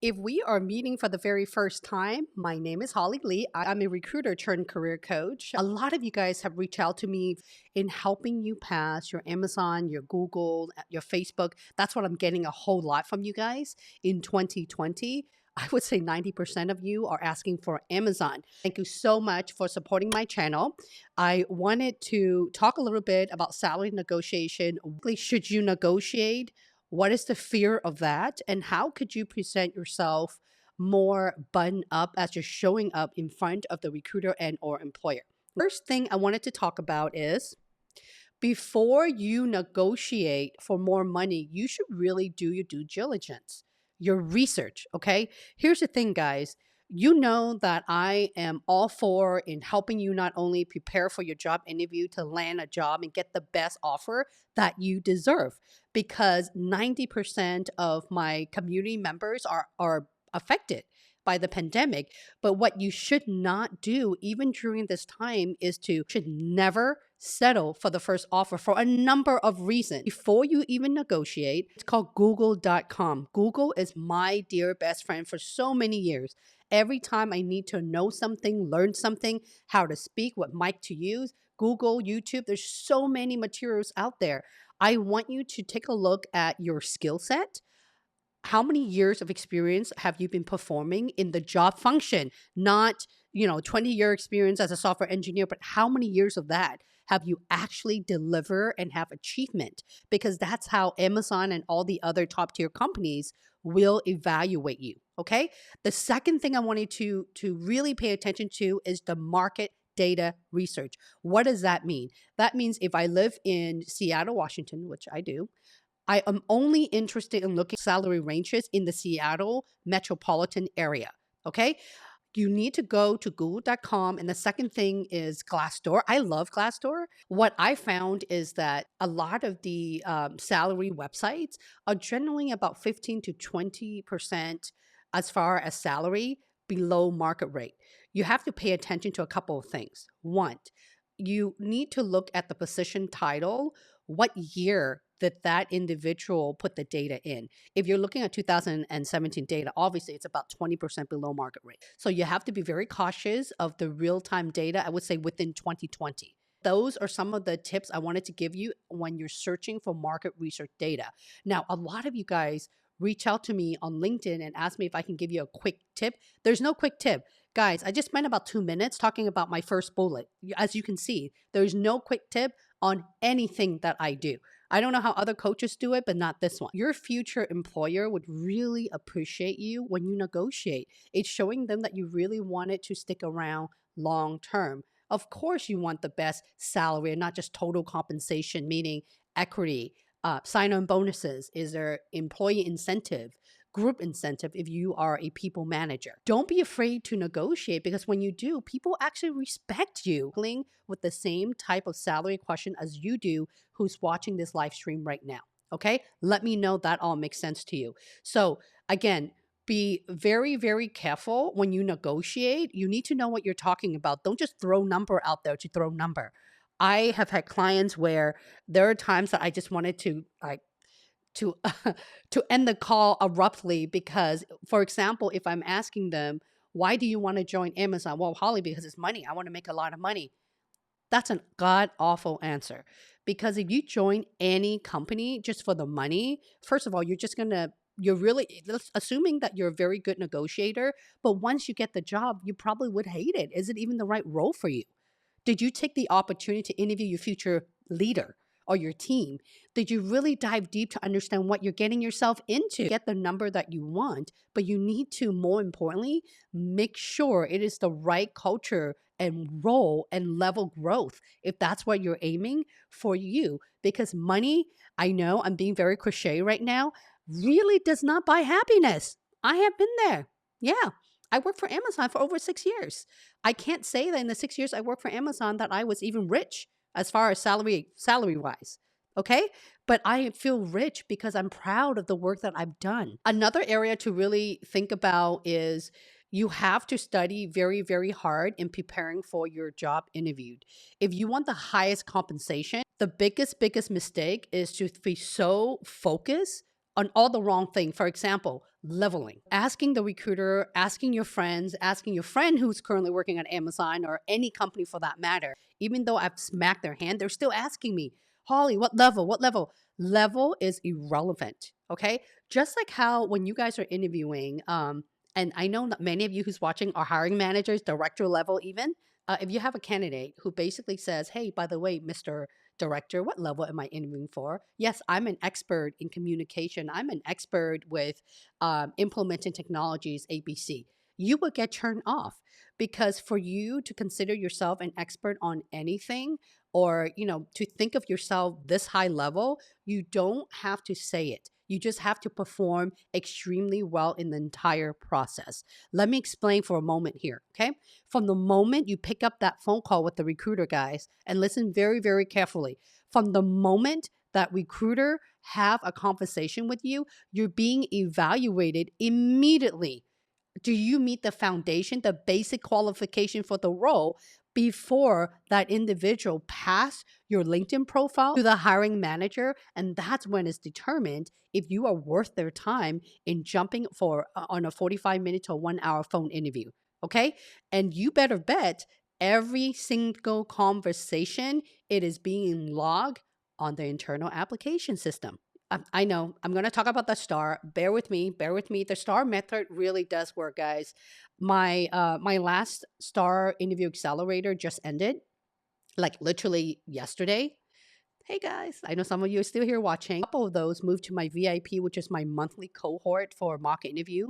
If we are meeting for the very first time, my name is Holly Lee. I'm a recruiter turned career coach. A lot of you guys have reached out to me in helping you pass your Amazon, your Google, your Facebook. That's what I'm getting a whole lot from you guys in 2020. I would say 90% of you are asking for Amazon. Thank you so much for supporting my channel. I wanted to talk a little bit about salary negotiation. Should you negotiate? What is the fear of that? And how could you present yourself more buttoned up as you're showing up in front of the recruiter and or employer? First thing I wanted to talk about is before you negotiate for more money, you should really do your due diligence, your research, okay? Here's the thing, guys. You know that I am all for in helping you not only prepare for your job interview to land a job and get the best offer that you deserve, because 90% of my community members are affected by the pandemic. But what you should not do, even during this time, is should never settle for the first offer for a number of reasons. Before you even negotiate, it's called Google.com. Google is my dear best friend for so many years. Every time I need to know something, learn something, how to speak, what mic to use, Google, YouTube, there's so many materials out there. I want you to take a look at your skill set. How many years of experience have you been performing in the job function? Not, 20-year experience as a software engineer, but how many years of that have you actually deliver and have achievement? Because that's how Amazon and all the other top tier companies will evaluate you. Okay. The second thing I wanted to really pay attention to is the market data research. What does that mean? That means if I live in Seattle, Washington, which I do, I am only interested in looking at salary ranges in the Seattle metropolitan area. Okay. You need to go to google.com. And the second thing is Glassdoor. I love Glassdoor. What I found is that a lot of the salary websites are generally about 15 to 20% as far as salary below market rate. You have to pay attention to a couple of things. One, you need to look at the position title, what year that individual put the data in. If you're looking at 2017 data, obviously it's about 20% below market rate. So you have to be very cautious of the real-time data, I would say within 2020. Those are some of the tips I wanted to give you when you're searching for market research data. Now, a lot of you guys reach out to me on LinkedIn and ask me if I can give you a quick tip. There's no quick tip. Guys, I just spent about 2 minutes talking about my first bullet. As you can see, there's no quick tip on anything that I do. I don't know how other coaches do it, but not this one. Your future employer would really appreciate you when you negotiate. It's showing them that you really wanted to stick around long term. Of course, you want the best salary and not just total compensation, meaning equity, sign-on bonuses. Is there employee incentive, group incentive if you are a people manager? Don't be afraid to negotiate, because when you do, people actually respect you with the same type of salary question as you do who's watching this live stream right now. Okay, let me know that all makes sense to you. So again, be very, very careful when you negotiate. You need to know what you're talking about. Don't just throw number out there to throw number. I have had clients where there are times that I just wanted to to to end the call abruptly, because, for example, if I'm asking them, why do you want to join Amazon? Well, Holly, because it's money. I want to make a lot of money. That's a god awful answer, because if you join any company just for the money, first of all, you're really assuming that you're a very good negotiator, but once you get the job, you probably would hate it. Is it even the right role for you? Did you take the opportunity to interview your future leader or your team? Did you really dive deep to understand what you're getting yourself into? Get the number that you want, but you need to, more importantly, make sure it is the right culture and role and level growth, if that's what you're aiming for you. Because money, I know I'm being very cliche right now, really does not buy happiness. I have been there. Yeah. I worked for Amazon for over 6 years. I can't say that in the 6 years I worked for Amazon that I was even rich as far as salary wise. Okay. But I feel rich because I'm proud of the work that I've done. Another area to really think about is you have to study very, very hard in preparing for your job interview. If you want the highest compensation, the biggest mistake is to be so focused on all the wrong thing. For example, leveling, asking the recruiter, asking your friends, asking your friend who's currently working at Amazon or any company for that matter. Even though I've smacked their hand, they're still asking me, Holly, what level? What level? Level is irrelevant. Okay. Just like how when you guys are interviewing, and I know that many of you who's watching are hiring managers, director level, even. If you have a candidate who basically says, hey, by the way, Mr. Director, what level am I interviewing for? Yes, I'm an expert in communication. I'm an expert with implementing technologies, ABC. You will get turned off because for you to consider yourself an expert on anything or, to think of yourself this high level, you don't have to say it. You just have to perform extremely well in the entire process. Let me explain for a moment here, okay? From the moment you pick up that phone call with the recruiter, guys, and listen very, very carefully, from the moment that recruiter have a conversation with you, you're being evaluated immediately. Do you meet the foundation, the basic qualification for the role before that individual pass your LinkedIn profile to the hiring manager? And that's when it's determined if you are worth their time in jumping for on a 45-minute to 1 hour phone interview. Okay. And you better bet every single conversation, it is being logged on the internal application system. I know I'm going to talk about the star. Bear with me. Bear with me. The star method really does work, guys. My last star interview accelerator just ended, like literally yesterday. Hey guys, I know some of you are still here watching. A couple of those moved to my VIP, which is my monthly cohort for mock interview.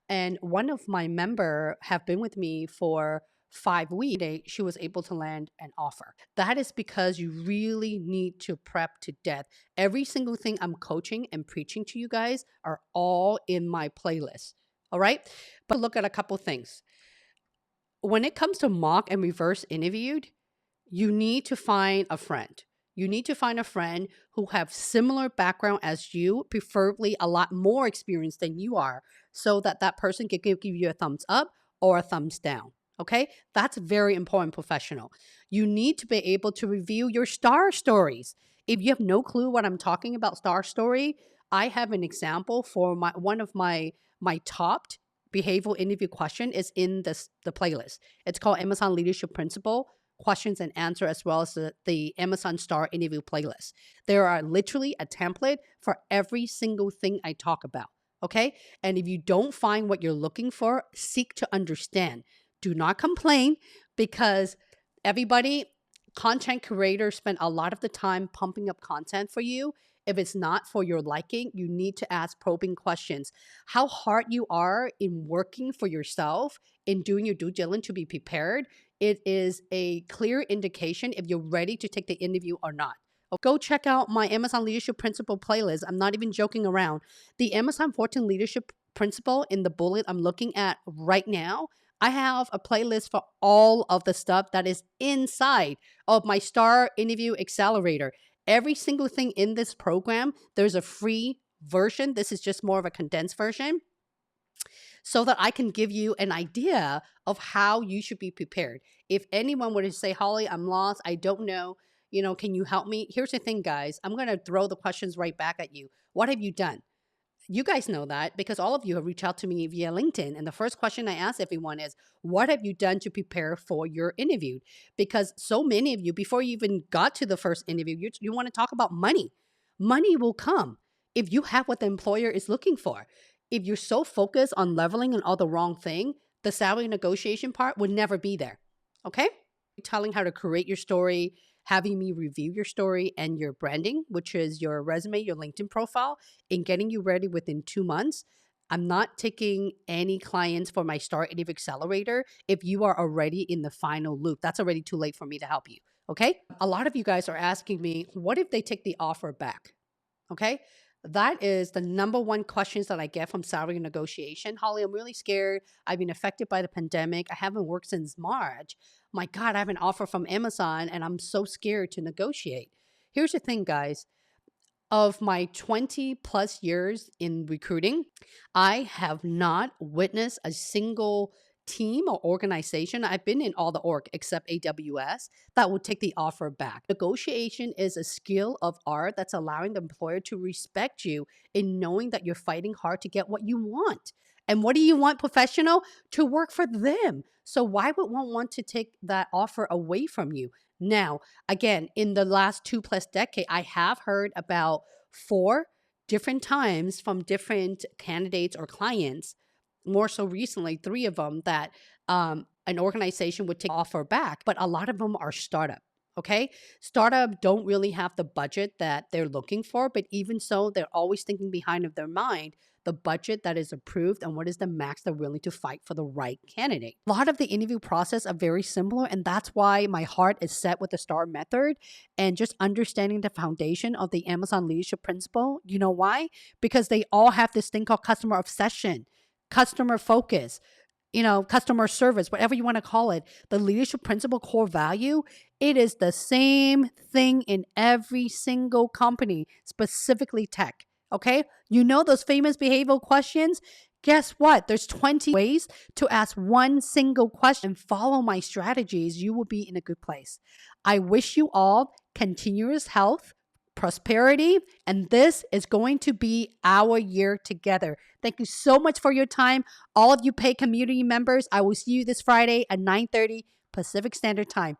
And one of my member have been with me for 5 weeks. She was able to land an offer. That is because you really need to prep to death. Every single thing I'm coaching and preaching to you guys are all in my playlist. All right. But look at a couple things. When it comes to mock and reverse interviewed, you need to find a friend. You need to find a friend who have similar background as you, preferably a lot more experience than you are, so that that person can give you a thumbs up or a thumbs down. Okay? That's very important, professional. You need to be able to review your star stories. If you have no clue what I'm talking about star story, I have an example for one of my topped behavioral interview question is in the playlist. It's called Amazon Leadership Principle questions and answer, as well as the Amazon Star interview playlist. There are literally a template for every single thing I talk about. Okay. And if you don't find what you're looking for, seek to understand. Do not complain because everybody, content creators spend a lot of the time pumping up content for you. If it's not for your liking, you need to ask probing questions. How hard you are in working for yourself, in doing your due diligence to be prepared, it is a clear indication if you're ready to take the interview or not. Go check out my Amazon Leadership Principle playlist. I'm not even joking around. The Amazon 14 Leadership Principle in the bullet I'm looking at right now, I have a playlist for all of the stuff that is inside of my Star Interview Accelerator. Every single thing in this program, there's a free version. This is just more of a condensed version so that I can give you an idea of how you should be prepared. If anyone were to say, Holly, I'm lost, I don't know, can you help me? Here's the thing, guys. I'm going to throw the questions right back at you. What have you done? You guys know that because all of you have reached out to me via LinkedIn. And the first question I ask everyone is, what have you done to prepare for your interview? Because so many of you, before you even got to the first interview, you want to talk about money. Money will come if you have what the employer is looking for. If you're so focused on leveling and all the wrong thing, the salary negotiation part would never be there. Okay? Telling how to create your story, having me review your story and your branding, which is your resume, your LinkedIn profile, and getting you ready within 2 months. I'm not taking any clients for my Star Interview Accelerator if you are already in the final loop. That's already too late for me to help you. Okay? A lot of you guys are asking me, what if they take the offer back? Okay? That is the number one questions that I get from salary negotiation. Holly, I'm really scared. I've been affected by the pandemic. I haven't worked since March. My God, I have an offer from Amazon and I'm so scared to negotiate. Here's the thing, guys. Of my 20 plus years in recruiting, I have not witnessed a single team or organization, I've been in all the org except AWS, that will take the offer back. Negotiation is a skill of art that's allowing the employer to respect you in knowing that you're fighting hard to get what you want. And what do you want, professional? To work for them. So why would one want to take that offer away from you? Now, again, in the last 2+ decade, I have heard about 4 different times from different candidates or clients, more so recently, 3 of them, that an organization would take offer back, but a lot of them are startup. Okay. Startup don't really have the budget that they're looking for, but even so, they're always thinking behind of their mind the budget that is approved and what is the max they're willing to fight for the right candidate. A lot of the interview process are very similar, and that's why my heart is set with the STAR method and just understanding the foundation of the Amazon leadership principle. You know why? Because they all have this thing called customer obsession, customer focus, customer service, whatever you want to call it, the leadership principle core value, it is the same thing in every single company, specifically tech. Okay. Those famous behavioral questions? Guess what? There's 20 ways to ask one single question and follow my strategies. You will be in a good place. I wish you all continuous health, prosperity, and this is going to be our year together. Thank you so much for your time. All of you paid community members, I will see you this Friday at 9:30 Pacific Standard Time.